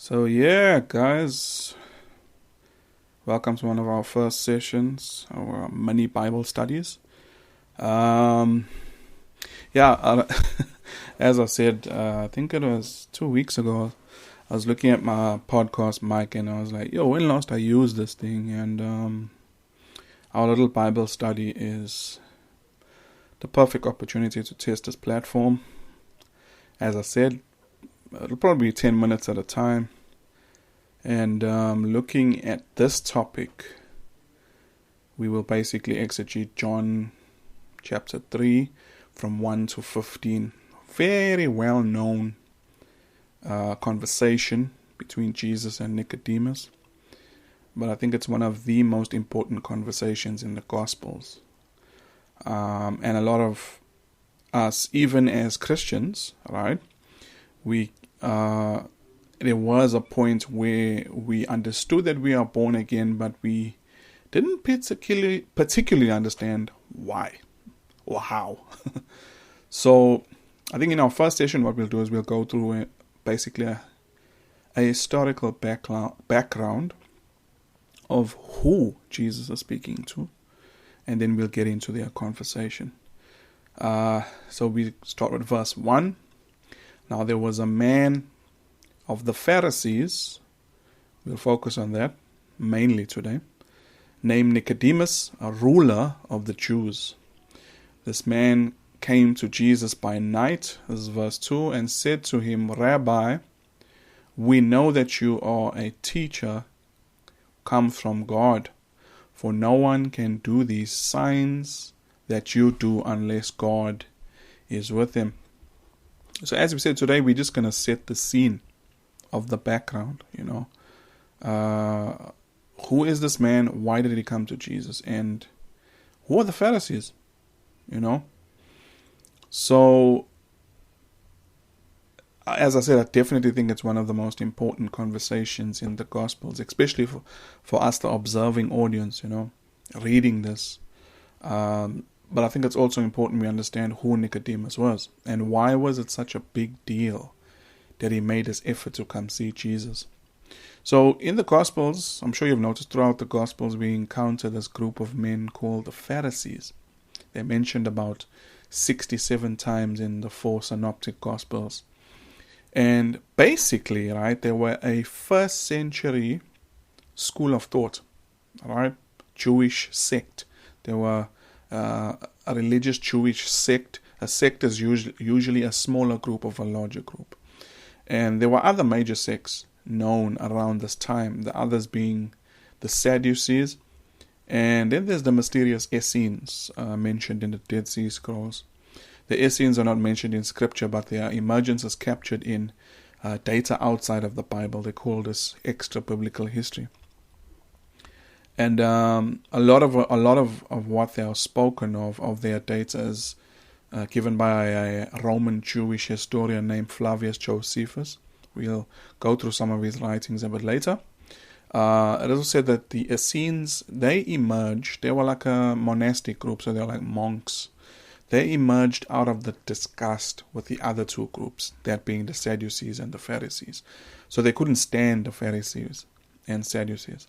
So yeah, guys, welcome to one of our first sessions, our mini Bible studies. Um, yeah, as I said, I think it was 2 weeks ago. I was looking at my podcast mic and I was like, "Yo, when last I used this thing?" And our little Bible study is the perfect opportunity to test this platform. As I said, it'll probably be 10 minutes at a time. And looking at this topic, we will basically exegete John chapter 3 from 1 to 15. Very well known conversation between Jesus and Nicodemus. But I think it's one of the most important conversations in the Gospels. And a lot of us, even as Christians, right, there was a point where we understood that we are born again, but we didn't particularly understand why or how. So I think in our first session, what we'll do is we'll go through basically a historical background of who Jesus is speaking to, and then we'll get into their conversation. So we start with verse 1. Now there was a man of the Pharisees, we'll focus on that mainly today, named Nicodemus, a ruler of the Jews. This man came to Jesus by night, this is verse 2, and said to him, "Rabbi, we know that you are a teacher come from God, for no one can do these signs that you do unless God is with him." So as we said today, we're just going to set the scene of the background, who is this man? Why did he come to Jesus? And who are the Pharisees? So, as I said, I definitely think it's one of the most important conversations in the Gospels, especially for us, the observing audience, reading this. But I think it's also important we understand who Nicodemus was and why was it such a big deal that he made this effort to come see Jesus. So in the Gospels, I'm sure you've noticed throughout the Gospels, we encounter this group of men called the Pharisees. They're mentioned about 67 times in the 4 synoptic Gospels. And basically, right, they were a first century school of thought, right? Jewish sect. They were a religious Jewish sect. A sect is usually a smaller group of a larger group. And there were other major sects known around this time, the others being the Sadducees, and then there's the mysterious Essenes mentioned in the Dead Sea Scrolls. The Essenes are not mentioned in Scripture, but their emergence is captured in data outside of the Bible. They call this extra-biblical history. And a lot of what they are spoken of their data is given by a Roman Jewish historian named Flavius Josephus. We'll go through some of his writings a bit later. It also said that the Essenes, they emerged, they were like a monastic group, so they were like monks. They emerged out of the disgust with the other two groups, that being the Sadducees and the Pharisees. So they couldn't stand the Pharisees and Sadducees.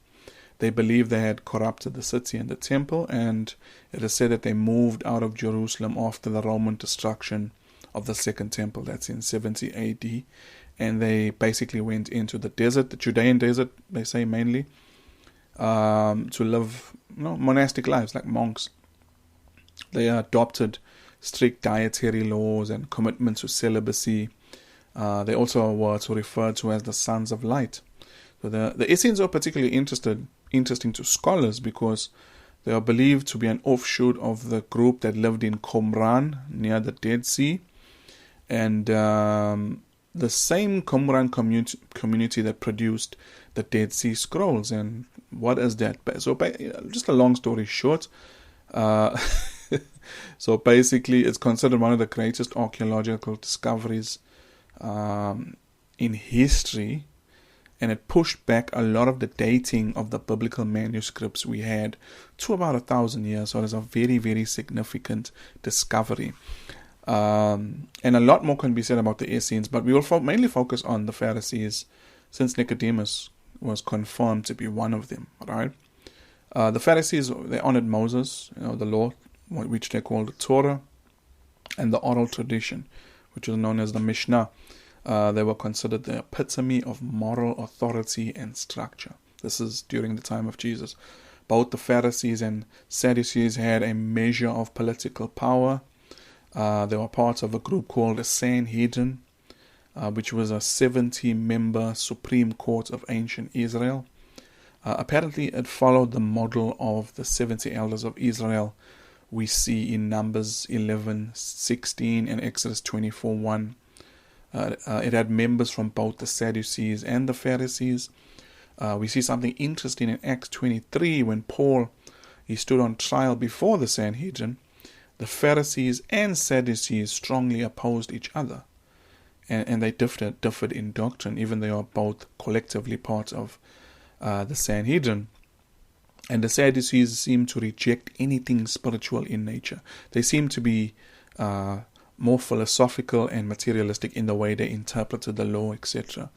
They believed they had corrupted the city and the temple, and it is said that they moved out of Jerusalem after the Roman destruction of the second temple. That's in 70 AD. And they basically went into the desert, the Judean desert, they say mainly, to live monastic lives like monks. They adopted strict dietary laws and commitments to celibacy. They also were referred to as the sons of light. So the Essenes are particularly interesting to scholars because they are believed to be an offshoot of the group that lived in Qumran near the Dead Sea, and the same Qumran community that produced the Dead Sea Scrolls. And what is that? So just a long story short, so basically it's considered one of the greatest archaeological discoveries in history. And it pushed back a lot of the dating of the biblical manuscripts we had to about 1,000 years. So it's a very, very significant discovery. And a lot more can be said about the Essenes, but we will mainly focus on the Pharisees since Nicodemus was confirmed to be one of them, right? The Pharisees, they honored Moses, the law, which they called the Torah, and the oral tradition, which is known as the Mishnah. They were considered the epitome of moral authority and structure. This is during the time of Jesus. Both the Pharisees and Sadducees had a measure of political power. They were part of a group called the Sanhedrin, which was a 70-member Supreme Court of ancient Israel. Apparently, it followed the model of the 70 elders of Israel we see in Numbers 11:16 and Exodus 24:1. It had members from both the Sadducees and the Pharisees. We see something interesting in Acts 23 when Paul, he stood on trial before the Sanhedrin. The Pharisees and Sadducees strongly opposed each other, and they differed in doctrine, even though they are both collectively part of the Sanhedrin. And the Sadducees seem to reject anything spiritual in nature. They seem to be more philosophical and materialistic in the way they interpreted the law, etc.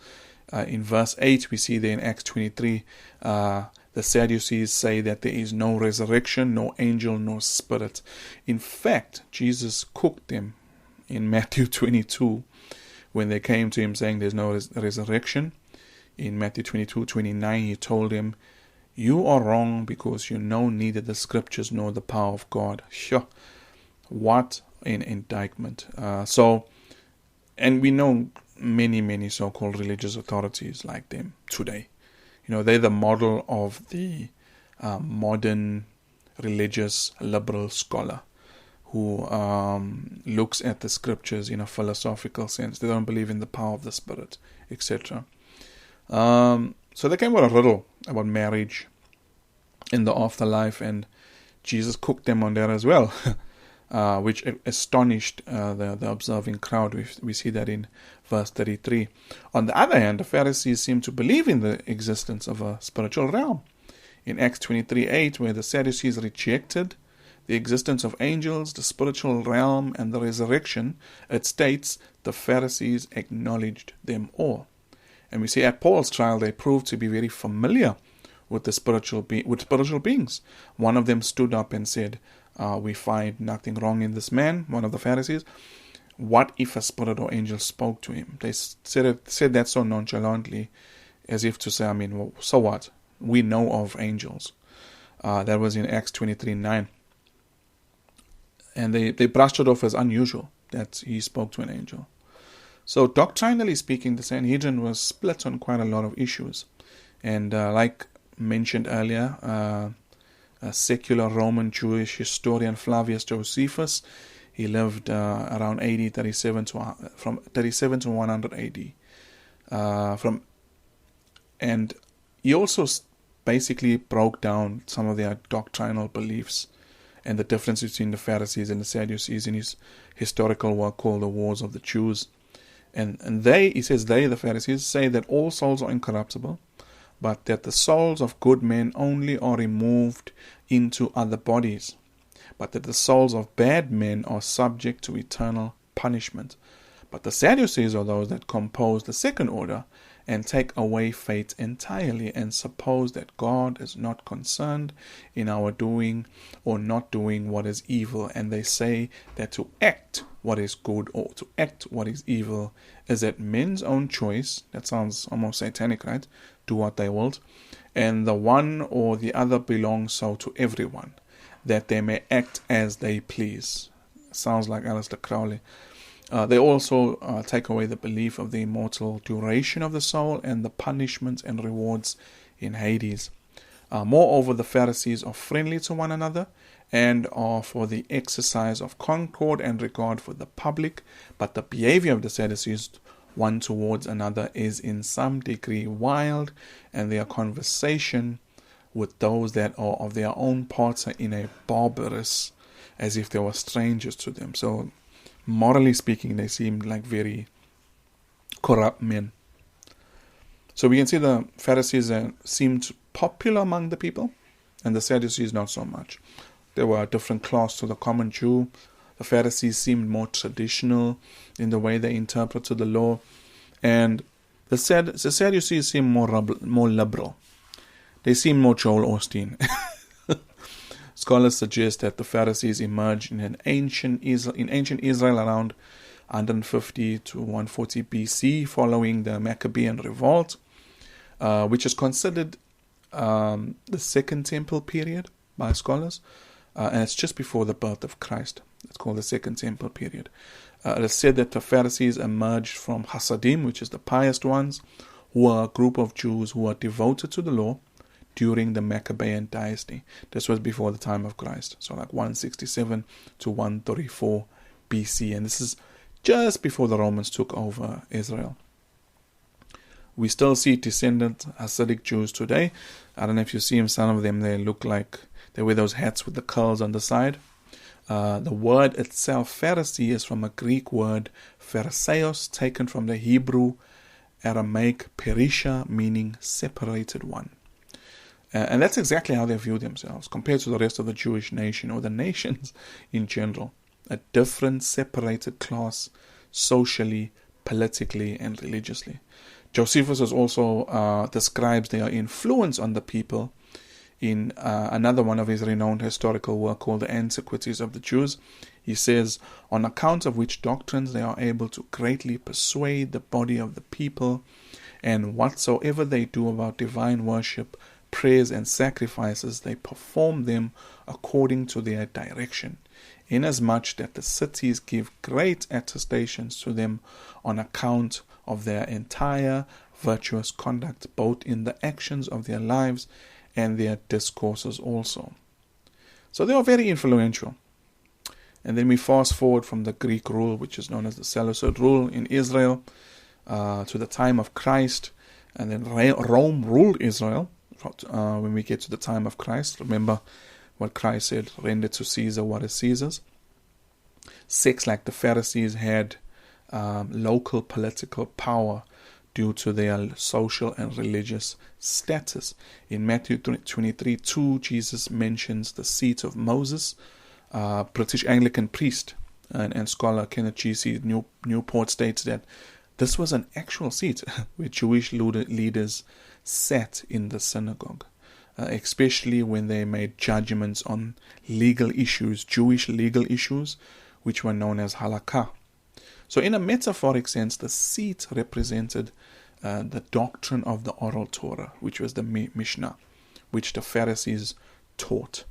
In verse 8, we see there in Acts 23, the Sadducees say that there is no resurrection, no angel, no spirit. In fact, Jesus cooked them in Matthew 22 when they came to him saying there's no resurrection. In Matthew 22:29, he told them, "You are wrong because you know neither the scriptures nor the power of God." Sure, what an indictment. And we know many so-called religious authorities like them today. They're the model of the modern religious liberal scholar who looks at the scriptures in a philosophical sense. They don't believe in the power of the Spirit, etc. So they came with a riddle about marriage in the afterlife, and Jesus cooked them on that as well, which astonished the observing crowd. We see that in verse 33. On the other hand, the Pharisees seem to believe in the existence of a spiritual realm. In Acts 23:8, where the Sadducees rejected the existence of angels, the spiritual realm, and the resurrection, it states the Pharisees acknowledged them all. And we see at Paul's trial, they proved to be very familiar with the spiritual beings. One of them stood up and said, "We find nothing wrong in this man," one of the Pharisees. "What if a spirit or angel spoke to him?" They said that so nonchalantly, as if to say, well, so what? We know of angels. That was in Acts 23:9. And they brushed it off as unusual that he spoke to an angel. So doctrinally speaking, the Sanhedrin was split on quite a lot of issues. And like mentioned earlier, a secular Roman Jewish historian Flavius Josephus, he lived around AD 37 from 37 to 100 AD. And he also basically broke down some of their doctrinal beliefs and the difference between the Pharisees and the Sadducees in his historical work called The Wars of the Jews. And he says, the Pharisees, say that all souls are incorruptible, but that the souls of good men only are removed into other bodies, but that the souls of bad men are subject to eternal punishment. But the Sadducees are those that compose the second order and take away fate entirely and suppose that God is not concerned in our doing or not doing what is evil, and they say that to act what is good or to act what is evil is at men's own choice. That sounds almost satanic, right? Do what they will, and the one or the other belongs so to everyone, that they may act as they please. Sounds like Aleister Crowley. They also take away the belief of the immortal duration of the soul and the punishments and rewards in Hades. Moreover, the Pharisees are friendly to one another and are for the exercise of concord and regard for the public, but the behavior of the Sadducees one towards another is in some degree wild, and their conversation with those that are of their own parts are in a barbarous, as if they were strangers to them. So morally speaking, they seemed like very corrupt men. So we can see the Pharisees seemed popular among the people, and the Sadducees not so much. They were a different class to the common Jew. The Pharisees seemed more traditional in the way they interpreted the law, and The Sadducees seem more liberal. They seem more Joel Osteen. Scholars suggest that the Pharisees emerged in ancient Israel around 150 to 140 BC, following the Maccabean revolt, which is considered the Second Temple period by scholars, and it's just before the birth of Christ. It's called the Second Temple period. It is said that the Pharisees emerged from Hasidim, which is the pious ones, who are a group of Jews who are devoted to the law during the Maccabean dynasty. This was before the time of Christ, so like 167 to 134 BC, and this is just before the Romans took over Israel. We still see descendant Hasidic Jews today. I don't know if you see them, some of them, they look like they wear those hats with the curls on the side. The word itself, Pharisee, is from a Greek word, Phariseos, taken from the Hebrew Aramaic perisha, meaning separated one. And that's exactly how they view themselves compared to the rest of the Jewish nation or the nations in general. A different, separated class socially, politically, and religiously. Josephus also describes their influence on the people in another one of his renowned historical work called The Antiquities of the Jews. He says, on account of which doctrines they are able to greatly persuade the body of the people, and whatsoever they do about divine worship, prayers and sacrifices, they perform them according to their direction, inasmuch that the cities give great attestations to them on account of their entire virtuous conduct, both in the actions of their lives and their discourses also. So they are very influential. And then we fast forward from the Greek rule, which is known as the Seleucid rule in Israel, to the time of Christ, and then Rome ruled Israel when we get to the time of Christ. Remember what Christ said, render to Caesar what is Caesar's. Sects like the Pharisees had local political power due to their social and religious status. In Matthew 23:2, Jesus mentions the seat of Moses. British Anglican priest and scholar Kenneth G.C. Newport states that this was an actual seat where Jewish leaders sat in the synagogue, especially when they made judgments on legal issues, Jewish legal issues, which were known as halakha. So in a metaphoric sense, the seat represented the doctrine of the oral Torah, which was the Mishnah, which the Pharisees taught.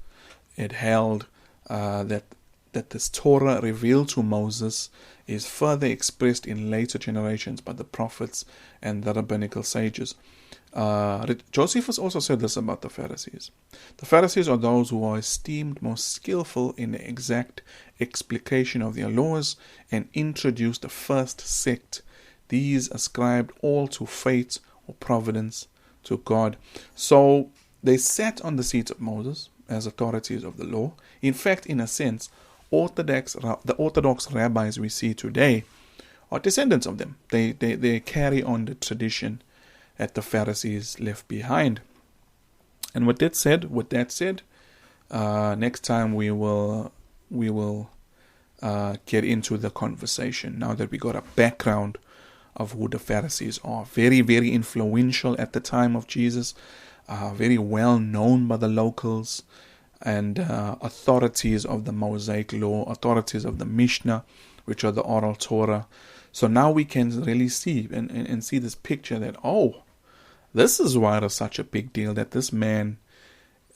It held that this Torah revealed to Moses is further expressed in later generations by the prophets and the rabbinical sages. Josephus also said this about the Pharisees. The Pharisees are those who are esteemed most skillful in the exact explication of their laws and introduced the first sect. These ascribed all to fate or providence, to God. So they sat on the seat of Moses as authorities of the law. In fact, in a sense, the Orthodox rabbis we see today are descendants of them. They carry on the tradition that the Pharisees left behind. And with that said, next time we will get into the conversation. Now that we got a background of who the Pharisees are, very, very influential at the time of Jesus, very well known by the locals, and authorities of the Mosaic law, authorities of the Mishnah, which are the oral Torah. So now we can really see and see this picture that, this is why it is such a big deal that this man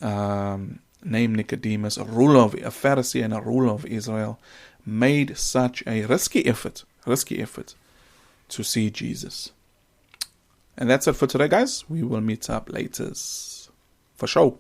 named Nicodemus, a Pharisee and a ruler of Israel, made such a risky effort to see Jesus. And that's it for today, guys. We will meet up later for sure.